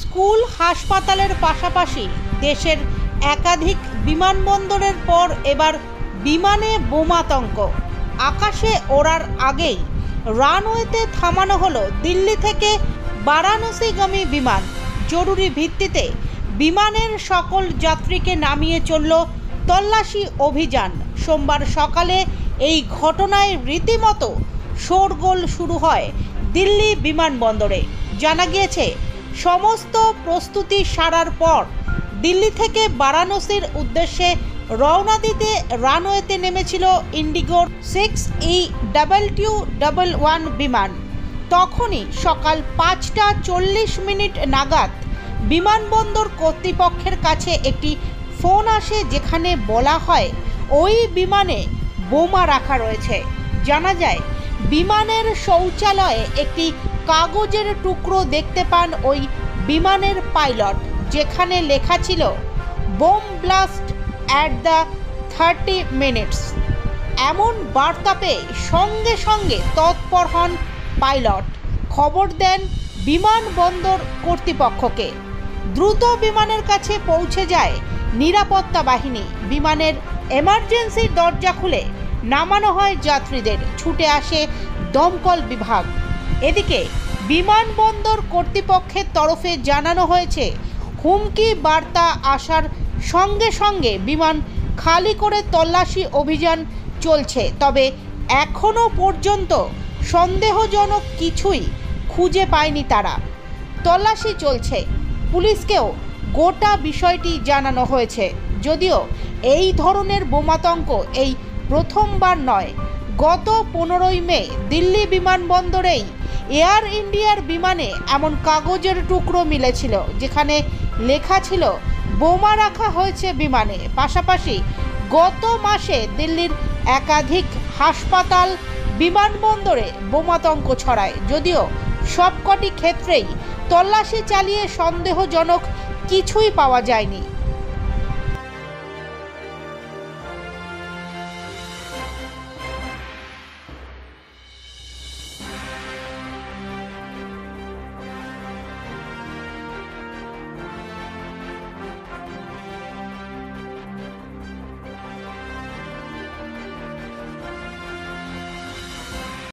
School হাসপাতালের পাশাপাশি দেশের একাধিক বিমানবন্দরের পর এবার বিমানে বোমাতঙ্ক। আকাশে ওড়ার আগেই রানওয়েতে থামানো হলো দিল্লি থেকে বারাণসীগামী বিমান। জরুরি ভিত্তিতে বিমানের সকল যাত্রীকে নামিয়ে চলল তল্লাশি অভিযান। সোমবার সকালে এই ঘটনায় রীতিমতো শোরগোল শুরু হয় দিল্লি বিমানবন্দরে। জানা গিয়েছে, সমস্ত প্রস্তুতি সারার পর দিল্লি থেকে বারাণসীর উদ্দেশ্যে রওনা দিতে রানওয়েতে নেমেছিল ইন্ডিগোর 6E2211 বিমান। তখনই সকাল 5:40 নাগাদ বিমানবন্দর কর্তৃপক্ষের কাছে একটি ফোন আসে, যেখানে বলা হয় ওই বিমানে বোমা রাখা রয়েছে। জানা যায়, বিমানের শৌচালয়ে একটি কাগজের টুকরো দেখতে পান ওই বিমানের পাইলট, যেখানে লেখা ছিল bomb blast at the 30 minutes. এমন বার্তা পেয়ে সঙ্গে সঙ্গে তৎপর হন পাইলট, খবর দেন বিমানবন্দর কর্তৃপক্ষকে। দ্রুত বিমানের কাছে পৌঁছে যায় নিরাপত্তা বাহিনী। বিমানের এমার্জেন্সি দরজা খুলে নামানো হয় যাত্রীদের। ছুটে আসে দমকল বিভাগ। এদিকে বিমানবন্দর কর্তৃপক্ষের তরফে জানানো হয়েছে, হুমকি বার্তা আসার সঙ্গে সঙ্গে বিমান খালি করে তল্লাশি অভিযান চলছে। তবে এখনও পর্যন্ত সন্দেহজনক কিছুই খুঁজে পায়নি তারা। তল্লাশি চলছে। পুলিশকেও গোটা বিষয়টি জানানো হয়েছে। যদিও এই ধরনের বোমাতঙ্ক এই প্রথমবার নয়। গত 15ই মে দিল্লি বিমানবন্দরেই এয়ার ইন্ডিয়ার বিমানে এমন কাগজের টুকরো মিলেছিল, যেখানে লেখা ছিল বোমা রাখা হয়েছে বিমানে। পাশাপাশি গত মাসে দিল্লির একাধিক হাসপাতাল, বিমানবন্দরে বোমাতঙ্ক ছড়ায়। যদিও সবকটি ক্ষেত্রেই তল্লাশি চালিয়ে সন্দেহজনক কিছুই পাওয়া যায়নি।